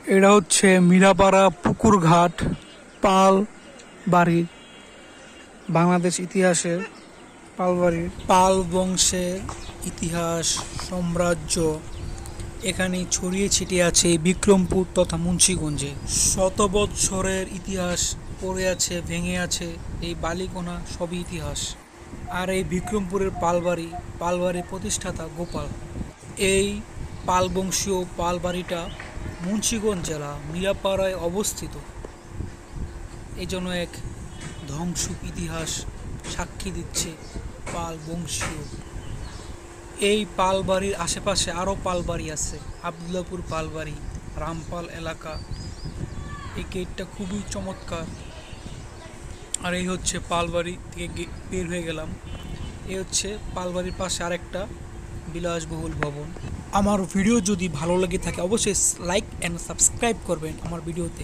এটা হচ্ছে মিরাপাড়া পুকুরঘাট পাল বাড়ির বাংলাদেশ ইতিহাসের পাল বাড়ির পাল বংশের ইতিহাস সাম্রাজ্য এখানে ছড়িয়ে ছিটিয়ে আছে বিক্রমপুর তথা মুন্সিগঞ্জে। শত বৎসরের ইতিহাস পড়ে আছে, ভেঙে আছে এই বালিকণা, সবই ইতিহাস। আর এই বিক্রমপুরের পালবাড়ির প্রতিষ্ঠাতা গোপাল। এই পালবংশীয় পালবাড়িটা মুন্সিগঞ্জ জেলা মিরাপাড়ায় অবস্থিত। এই জন্য এক ধ্বংসুক ইতিহাস সাক্ষী দিচ্ছে পাল বংশীয়। এই পালবাড়ির আশেপাশে আরও পালবাড়ি আছে, আবদুল্লাপুর পালবাড়ি, রামপাল এলাকা। এই গেটটা খুবই চমৎকার। আর এই হচ্ছে পালবাড়ি থেকে বের হয়ে গেলাম। এই হচ্ছে পালবাড়ির পাশে আরেকটা বিলাসবহুল ভবন। আমার ভিডিও যদি ভালো লেগে থাকে অবশ্যই লাইক অ্যান্ড সাবস্ক্রাইব করবেন আমার ভিডিওতে।